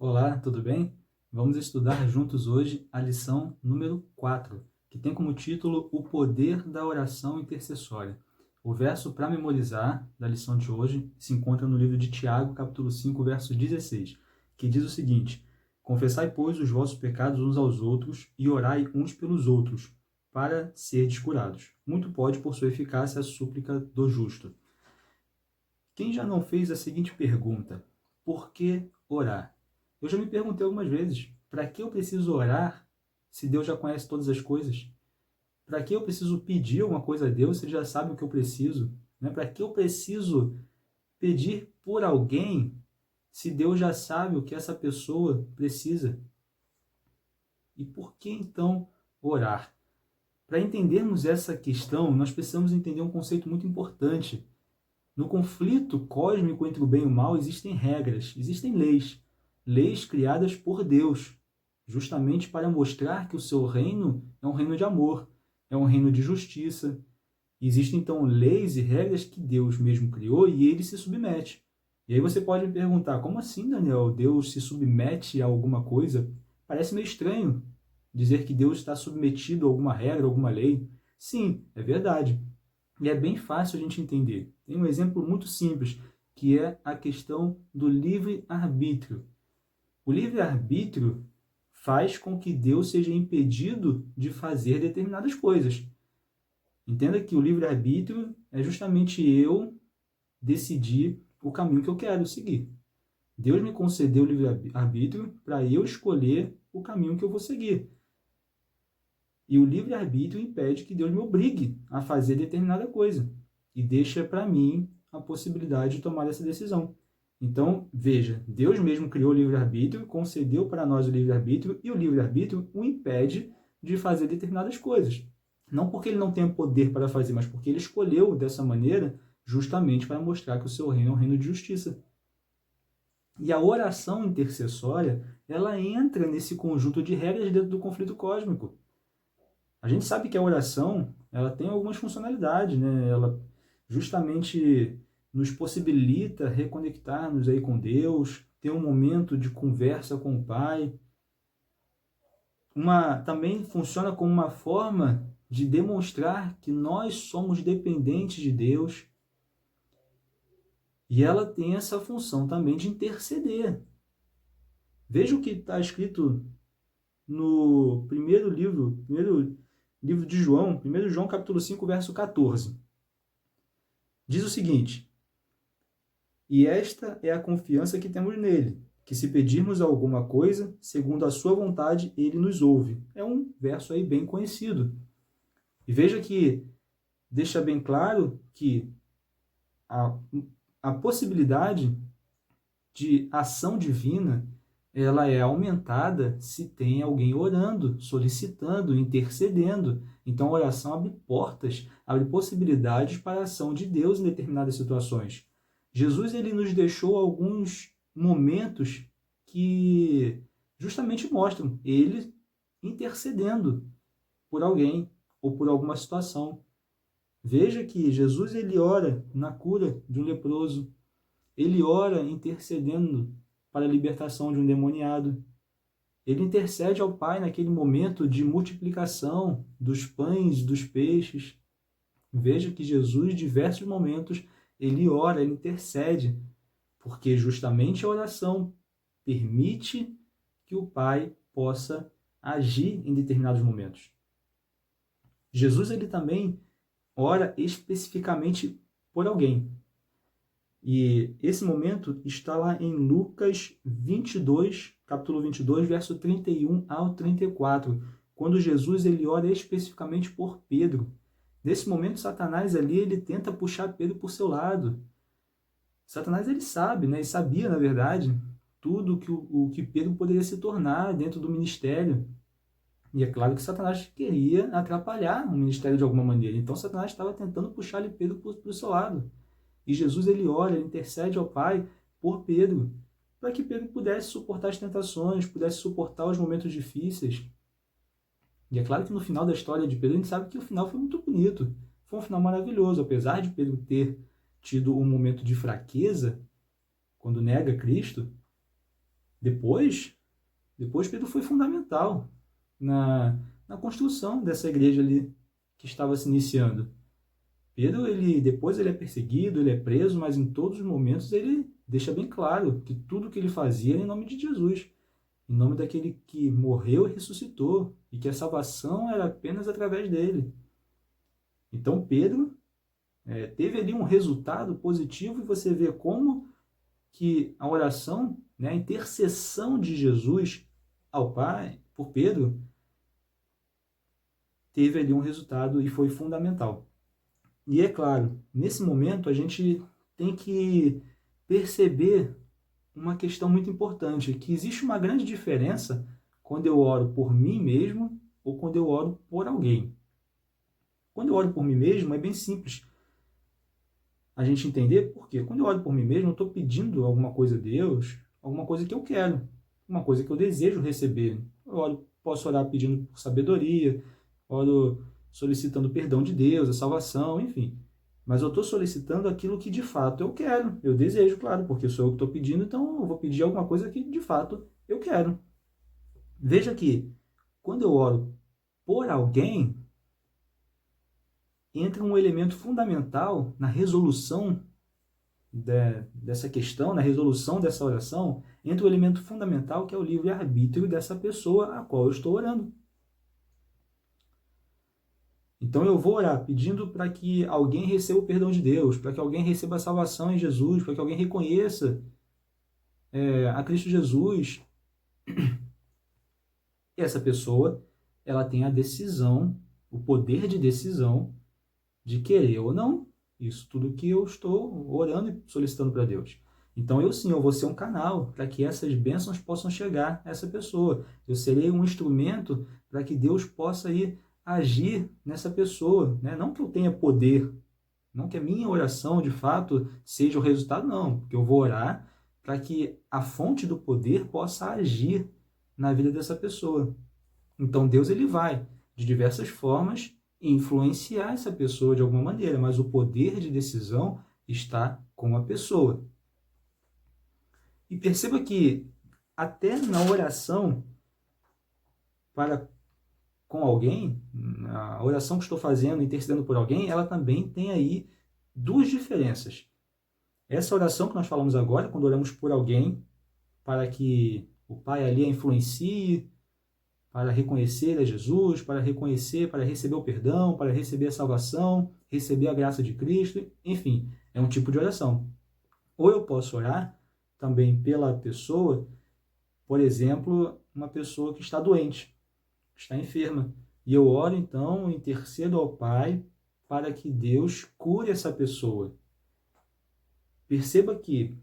Olá, tudo bem? Vamos estudar juntos hoje a lição número 4, que tem como título O Poder da Oração Intercessória. O verso para memorizar da lição de hoje se encontra no livro de Tiago, capítulo 5, verso 16, que diz o seguinte: Confessai, pois, os vossos pecados uns aos outros e orai uns pelos outros, para serdes curados. Muito pode, por sua eficácia, a súplica do justo. Quem já não fez a seguinte pergunta: por que orar? Eu já me perguntei algumas vezes, para que eu preciso orar se Deus já conhece todas as coisas? Para que eu preciso pedir alguma coisa a Deus se Ele já sabe o que eu preciso? Né? Para que eu preciso pedir por alguém se Deus já sabe o que essa pessoa precisa? E por que então orar? Para entendermos essa questão, nós precisamos entender um conceito muito importante. No conflito cósmico entre o bem e o mal existem regras, existem leis, leis criadas por Deus, justamente para mostrar que o seu reino é um reino de amor, é um reino de justiça. Existem então leis e regras que Deus mesmo criou e ele se submete. E aí você pode me perguntar, como assim, Daniel? Deus se submete a alguma coisa? Parece meio estranho dizer que Deus está submetido a alguma regra, alguma lei. Sim, é verdade. E é bem fácil a gente entender. Tem um exemplo muito simples, que é a questão do livre-arbítrio. O livre-arbítrio faz com que Deus seja impedido de fazer determinadas coisas. Entenda que o livre-arbítrio é justamente eu decidir o caminho que eu quero seguir. Deus me concedeu o livre-arbítrio para eu escolher o caminho que eu vou seguir. E o livre-arbítrio impede que Deus me obrigue a fazer determinada coisa. E deixa para mim a possibilidade de tomar essa decisão. Então, veja, Deus mesmo criou o livre-arbítrio, concedeu para nós o livre-arbítrio, e o livre-arbítrio o impede de fazer determinadas coisas. Não porque ele não tenha poder para fazer, mas porque ele escolheu dessa maneira justamente para mostrar que o seu reino é um reino de justiça. E a oração intercessória, ela entra nesse conjunto de regras dentro do conflito cósmico. A gente sabe que a oração, ela tem algumas funcionalidades, né? Ela justamente nos possibilita reconectar-nos aí com Deus, ter um momento de conversa com o Pai. Também funciona como uma forma de demonstrar que nós somos dependentes de Deus. E ela tem essa função também de interceder. Veja o que está escrito no primeiro livro de João, 1 João capítulo 5, verso 14. Diz o seguinte: E esta é a confiança que temos nele, que se pedirmos alguma coisa, segundo a sua vontade, ele nos ouve. É um verso aí bem conhecido. E veja que deixa bem claro que a, a possibilidade de ação divina, ela é aumentada se tem alguém orando, solicitando, intercedendo. Então a oração abre portas, abre possibilidades para a ação de Deus em determinadas situações. Jesus ele nos deixou alguns momentos que justamente mostram ele intercedendo por alguém ou por alguma situação. Veja que Jesus ele ora na cura de um leproso, ele ora intercedendo para a libertação de um endemoniado. Ele intercede ao Pai naquele momento de multiplicação dos pães e dos peixes. Veja que Jesus, em diversos momentos, ele ora, ele intercede, porque justamente a oração permite que o Pai possa agir em determinados momentos. Jesus ele também ora especificamente por alguém. E esse momento está lá em Lucas 22, capítulo 22, verso 31 ao 34, quando Jesus ele ora especificamente por Pedro. Nesse momento, Satanás ali, ele tenta puxar Pedro por seu lado. Satanás ele sabe, né? Ele sabia, na verdade, tudo o que Pedro poderia se tornar dentro do ministério. E é claro que Satanás queria atrapalhar o ministério de alguma maneira. Então, Satanás estava tentando puxar ali Pedro para o seu lado. E Jesus ele ora, ele intercede ao Pai por Pedro, para que Pedro pudesse suportar as tentações, pudesse suportar os momentos difíceis. E é claro que no final da história de Pedro, a gente sabe que o final foi muito bonito. Foi um final maravilhoso, apesar de Pedro ter tido um momento de fraqueza, quando nega Cristo, Depois Pedro foi fundamental na construção dessa igreja ali que estava se iniciando. Pedro, depois ele é perseguido, ele é preso, mas em todos os momentos ele deixa bem claro que tudo que ele fazia era em nome de Jesus, em nome daquele que morreu e ressuscitou, e que a salvação era apenas através dele. Então Pedro teve ali um resultado positivo, e você vê como que a oração, né, a intercessão de Jesus ao Pai, por Pedro, teve ali um resultado e foi fundamental. E é claro, nesse momento a gente tem que perceber uma questão muito importante, que existe uma grande diferença quando eu oro por mim mesmo ou quando eu oro por alguém. Quando eu oro por mim mesmo, é bem simples a gente entender, porque quando eu oro por mim mesmo, eu estou pedindo alguma coisa a Deus, alguma coisa que eu quero, uma coisa que eu desejo receber. Posso orar pedindo por sabedoria, oro solicitando perdão de Deus, a salvação, enfim. Mas eu estou solicitando aquilo que de fato eu quero, eu desejo, claro, porque sou eu que estou pedindo, então eu vou pedir alguma coisa que de fato eu quero. Veja que quando eu oro por alguém, entra um elemento fundamental na resolução dessa questão, na resolução dessa oração, entra um elemento fundamental que é o livre-arbítrio dessa pessoa a qual eu estou orando. Então eu vou orar pedindo para que alguém receba o perdão de Deus, para que alguém receba a salvação em Jesus, para que alguém reconheça a Cristo Jesus. E essa pessoa, ela tem a decisão, o poder de decisão de querer ou não isso tudo que eu estou orando e solicitando para Deus. Então eu vou ser um canal para que essas bênçãos possam chegar a essa pessoa. Eu serei um instrumento para que Deus possa ir agir nessa pessoa, né? Não que eu tenha poder, não que a minha oração de fato seja o resultado, não, porque eu vou orar para que a fonte do poder possa agir na vida dessa pessoa. Então Deus ele vai de diversas formas influenciar essa pessoa de alguma maneira, mas o poder de decisão está com a pessoa. E perceba que até na oração para com alguém, a oração que estou fazendo, intercedendo por alguém, ela também tem aí duas diferenças. Essa oração que nós falamos agora, quando oramos por alguém, para que o Pai ali a influencie, para reconhecer a Jesus, para receber o perdão, para receber a salvação, receber a graça de Cristo, enfim, é um tipo de oração. Ou eu posso orar também pela pessoa, por exemplo, uma pessoa que está doente, que está enferma, e eu oro então, intercedo ao Pai para que Deus cure essa pessoa. Perceba que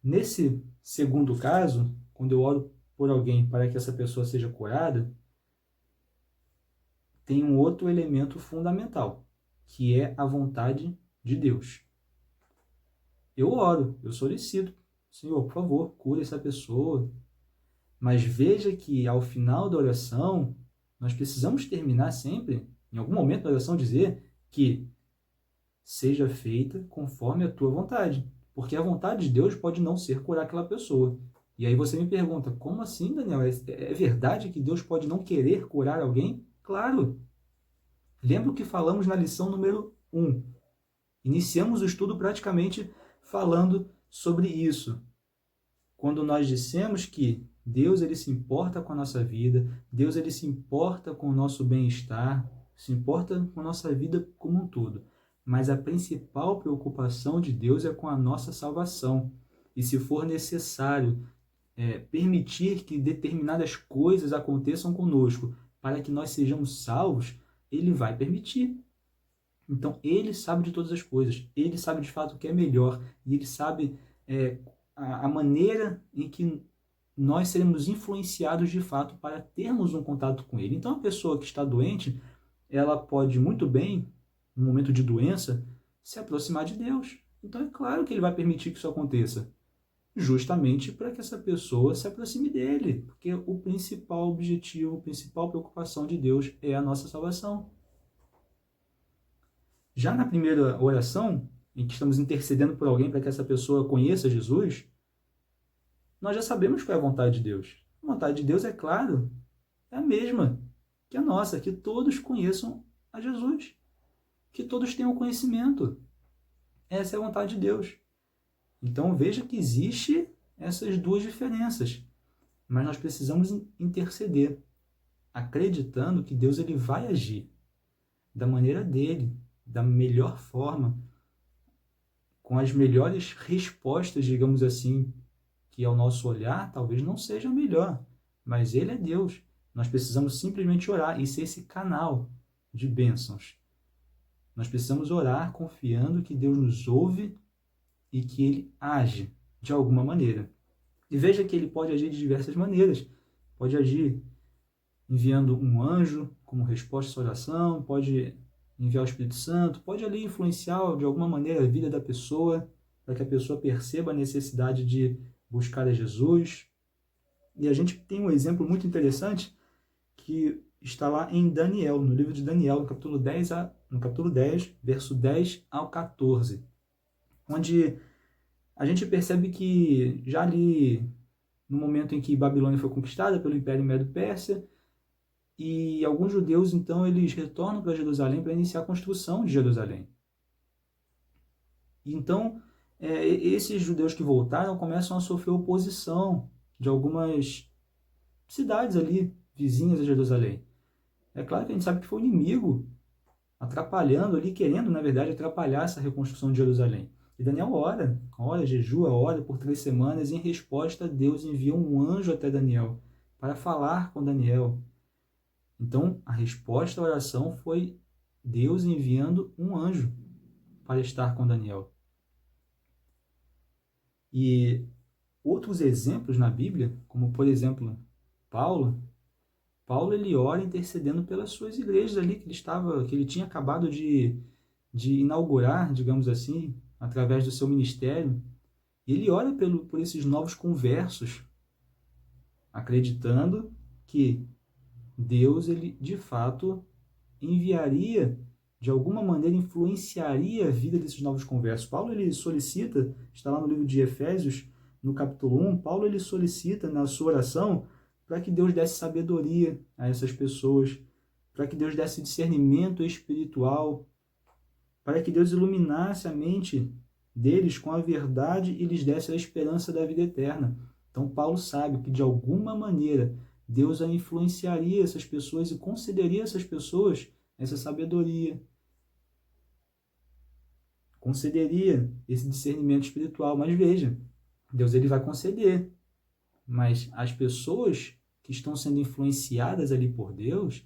nesse segundo caso, quando eu oro por alguém para que essa pessoa seja curada, tem um outro elemento fundamental, que é a vontade de Deus. Eu oro, eu solicito, Senhor, por favor, cure essa pessoa. Mas veja que ao final da oração, nós precisamos terminar sempre, em algum momento da oração, dizer que seja feita conforme a tua vontade. Porque a vontade de Deus pode não ser curar aquela pessoa. E aí você me pergunta, como assim, Daniel? É verdade que Deus pode não querer curar alguém? Claro. Lembra o que falamos na lição número 1. Iniciamos o estudo praticamente falando sobre isso. Quando nós dissemos que Deus ele se importa com a nossa vida, Deus ele se importa com o nosso bem-estar, se importa com a nossa vida como um todo. Mas a principal preocupação de Deus é com a nossa salvação. E se for necessário permitir que determinadas coisas aconteçam conosco para que nós sejamos salvos, ele vai permitir. Então, ele sabe de todas as coisas. Ele sabe de fato o que é melhor. E ele sabe a maneira em que nós seremos influenciados de fato para termos um contato com ele. Então, a pessoa que está doente, ela pode muito bem, no momento de doença, se aproximar de Deus. Então, é claro que ele vai permitir que isso aconteça. Justamente para que essa pessoa se aproxime dele. Porque o principal objetivo, a principal preocupação de Deus é a nossa salvação. Já na primeira oração, em que estamos intercedendo por alguém para que essa pessoa conheça Jesus, nós já sabemos qual é a vontade de Deus. A vontade de Deus, é claro, é a mesma que a nossa, que todos conheçam a Jesus, que todos tenham conhecimento. Essa é a vontade de Deus. Então veja que existe essas duas diferenças, mas nós precisamos interceder, acreditando que Deus ele vai agir da maneira dele, da melhor forma, com as melhores respostas, digamos assim, que ao nosso olhar talvez não seja melhor, mas ele é Deus. Nós precisamos simplesmente orar e ser esse canal de bênçãos. Nós precisamos orar confiando que Deus nos ouve e que ele age de alguma maneira. E veja que ele pode agir de diversas maneiras. Pode agir enviando um anjo como resposta à sua oração, pode enviar o Espírito Santo, pode ali influenciar de alguma maneira a vida da pessoa, para que a pessoa perceba a necessidade de buscar a Jesus. E a gente tem um exemplo muito interessante que está lá em Daniel, no livro de Daniel, no capítulo 10, verso 10 ao 14, onde a gente percebe que já ali no momento em que Babilônia foi conquistada pelo Império Medo-Pérsia, e alguns judeus, então, eles retornam para Jerusalém para iniciar a construção de Jerusalém. Então, esses judeus que voltaram começam a sofrer oposição de algumas cidades ali, vizinhas a Jerusalém. É claro que a gente sabe que foi o inimigo atrapalhando ali, querendo, na verdade, atrapalhar essa reconstrução de Jerusalém. E Daniel ora, jejua, ora por 3 semanas, e em resposta, Deus envia um anjo até Daniel para falar com Daniel. Então, a resposta à oração foi Deus enviando um anjo para estar com Daniel. E outros exemplos na Bíblia, como por exemplo, Paulo ele ora intercedendo pelas suas igrejas ali que ele tinha acabado de inaugurar, digamos assim, através do seu ministério. E ele ora por esses novos conversos, acreditando que Deus, ele de fato enviaria, de alguma maneira influenciaria a vida desses novos conversos. Paulo ele solicita, está lá no livro de Efésios, no capítulo 1, Paulo ele solicita na sua oração para que Deus desse sabedoria a essas pessoas, para que Deus desse discernimento espiritual, para que Deus iluminasse a mente deles com a verdade e lhes desse a esperança da vida eterna. Então Paulo sabe que de alguma maneira Deus a influenciaria essas pessoas e concederia a essas pessoas essa sabedoria, concederia esse discernimento espiritual. Mas veja, Deus ele vai conceder, mas as pessoas que estão sendo influenciadas ali por Deus,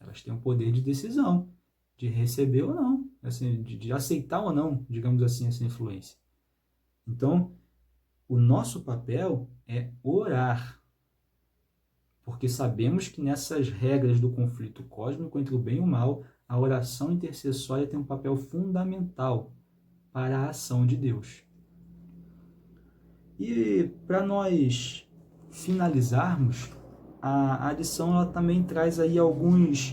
elas têm o poder de decisão, de receber ou não, assim, de aceitar ou não, digamos assim, essa influência. Então, o nosso papel é orar, porque sabemos que nessas regras do conflito cósmico entre o bem e o mal, a oração intercessória tem um papel fundamental para a ação de Deus. E para nós finalizarmos, a lição ela também traz aí alguns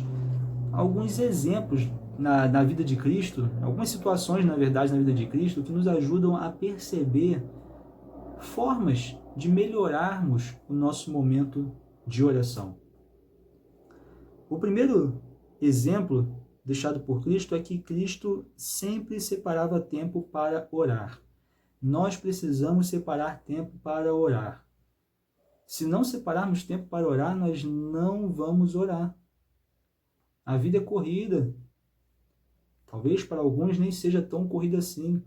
exemplos na vida de Cristo, algumas situações, na verdade, na vida de Cristo, que nos ajudam a perceber formas de melhorarmos o nosso momento de oração. O primeiro exemplo deixado por Cristo é que Cristo sempre separava tempo para orar. Nós precisamos separar tempo para orar. Se não separarmos tempo para orar, nós não vamos orar. A vida é corrida. Talvez para alguns nem seja tão corrida assim,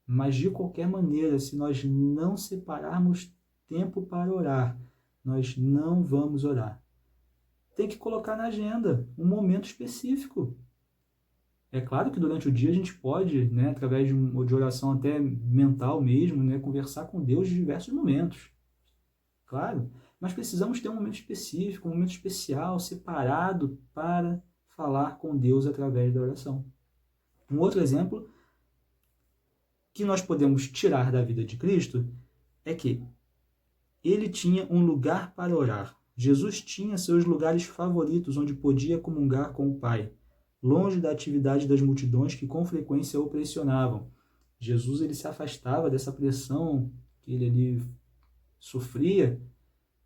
mas de qualquer maneira, se nós não separarmos tempo para orar, nós não vamos orar. Tem que colocar na agenda um momento específico. É claro que durante o dia a gente pode, através de oração até mental mesmo, conversar com Deus de diversos momentos. Claro, mas precisamos ter um momento específico, um momento especial, separado para falar com Deus através da oração. Um outro exemplo que nós podemos tirar da vida de Cristo é que ele tinha um lugar para orar. Jesus tinha seus lugares favoritos onde podia comungar com o Pai, longe da atividade das multidões que com frequência o pressionavam. Jesus ele se afastava dessa pressão que ele ali sofria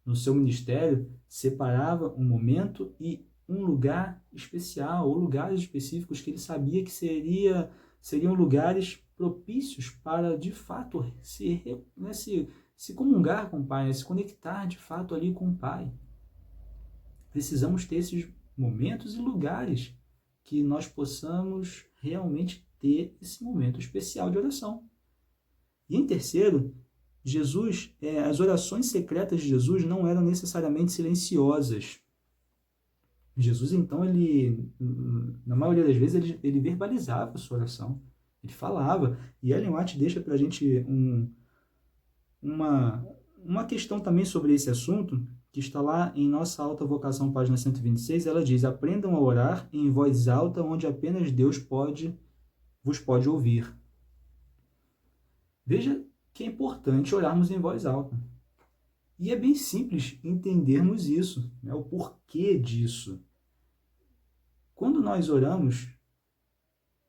no seu ministério, separava um momento e um lugar especial, ou lugares específicos que ele sabia que seriam lugares propícios para, de fato, se comungar com o Pai, se conectar, de fato, ali com o Pai. Precisamos ter esses momentos e lugares que nós possamos realmente ter esse momento especial de oração. E em terceiro, as orações secretas de Jesus não eram necessariamente silenciosas. Jesus, então, na maioria das vezes, ele verbalizava a sua oração, ele falava. E Ellen White deixa para a gente uma questão também sobre esse assunto, que está lá em Nossa Alta Vocação, página 126, ela diz: aprendam a orar em voz alta, onde apenas Deus vos pode ouvir. Veja que é importante orarmos em voz alta. E é bem simples entendermos isso, né? O porquê disso. Quando nós oramos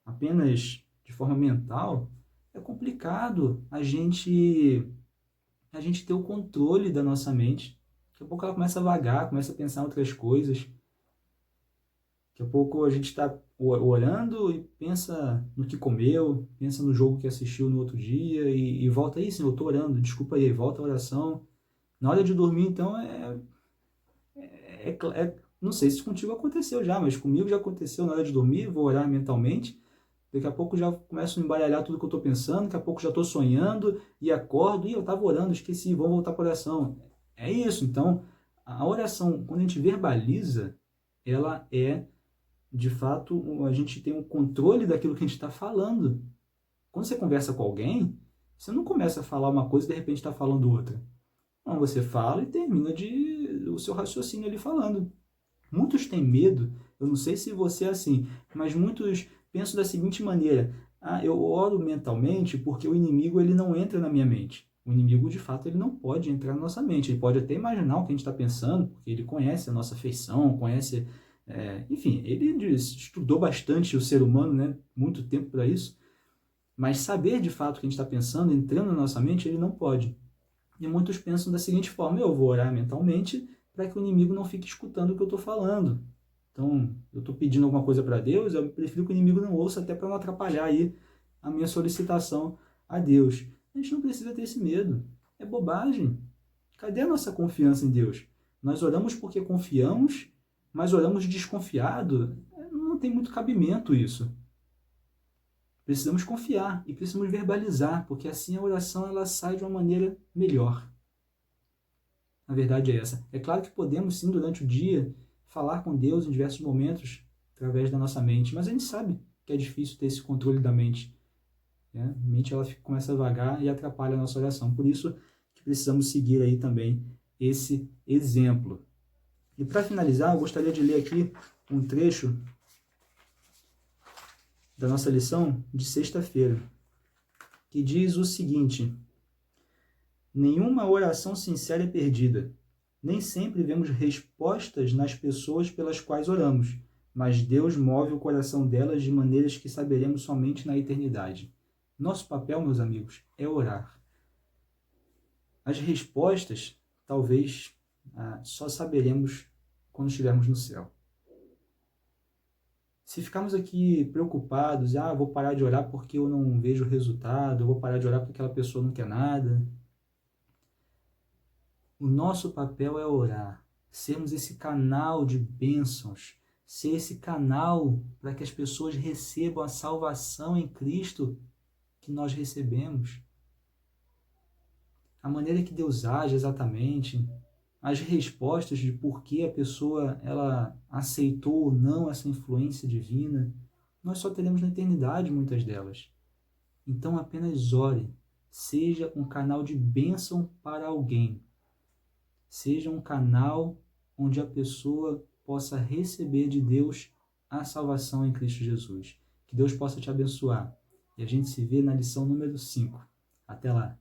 apenas de forma mental, é complicado a gente ter o controle da nossa mente. Daqui a pouco ela começa a vagar, começa a pensar em outras coisas. Daqui a pouco a gente está orando e pensa no que comeu, pensa no jogo que assistiu no outro dia e volta aí, Senhor, eu estou orando, desculpa aí, volta a oração. Na hora de dormir, então, não sei se contigo aconteceu já, mas comigo já aconteceu. Na hora de dormir, vou orar mentalmente, daqui a pouco já começo a embaralhar tudo que eu estou pensando, daqui a pouco já estou sonhando e acordo, e eu estava orando, esqueci, vou voltar para a oração. É isso, então, a oração, quando a gente verbaliza, ela é, de fato, a gente tem um controle daquilo que a gente está falando. Quando você conversa com alguém, você não começa a falar uma coisa e de repente está falando outra. Não, você fala e termina o seu raciocínio ali falando. Muitos têm medo, eu não sei se você é assim, mas muitos pensam da seguinte maneira: eu oro mentalmente porque o inimigo ele não entra na minha mente. O inimigo, de fato, ele não pode entrar na nossa mente. Ele pode até imaginar o que a gente está pensando, porque ele conhece a nossa feição, conhece... enfim, ele estudou bastante o ser humano, né? Muito tempo para isso. Mas saber, de fato, o que a gente está pensando, entrando na nossa mente, ele não pode. E muitos pensam da seguinte forma: eu vou orar mentalmente para que o inimigo não fique escutando o que eu estou falando. Então, eu estou pedindo alguma coisa para Deus, eu prefiro que o inimigo não ouça, até para não atrapalhar aí a minha solicitação a Deus. A gente não precisa ter esse medo. É bobagem. Cadê a nossa confiança em Deus? Nós oramos porque confiamos, mas oramos desconfiado. Não tem muito cabimento isso. Precisamos confiar e precisamos verbalizar, porque assim a oração ela sai de uma maneira melhor. A verdade é essa. É claro que podemos sim, durante o dia, falar com Deus em diversos momentos, através da nossa mente, mas a gente sabe que é difícil ter esse controle da mente. Né? A mente ela começa a vagar e atrapalha a nossa oração. Por isso que precisamos seguir aí também esse exemplo. E para finalizar, eu gostaria de ler aqui um trecho da nossa lição de sexta-feira, que diz o seguinte: nenhuma oração sincera é perdida. Nem sempre vemos respostas nas pessoas pelas quais oramos, mas Deus move o coração delas de maneiras que saberemos somente na eternidade. Nosso papel, meus amigos, é orar. As respostas, talvez, só saberemos quando estivermos no céu. Se ficarmos aqui preocupados, vou parar de orar porque eu não vejo resultado, eu vou parar de orar porque aquela pessoa não quer nada. O nosso papel é orar, sermos esse canal de bênçãos, ser esse canal para que as pessoas recebam a salvação em Cristo que nós recebemos. A maneira que Deus age exatamente, as respostas de por que a pessoa ela aceitou ou não essa influência divina, nós só teremos na eternidade muitas delas. Então apenas ore, seja um canal de bênção para alguém. Seja um canal onde a pessoa possa receber de Deus a salvação em Cristo Jesus. Que Deus possa te abençoar. E a gente se vê na lição número 5. Até lá!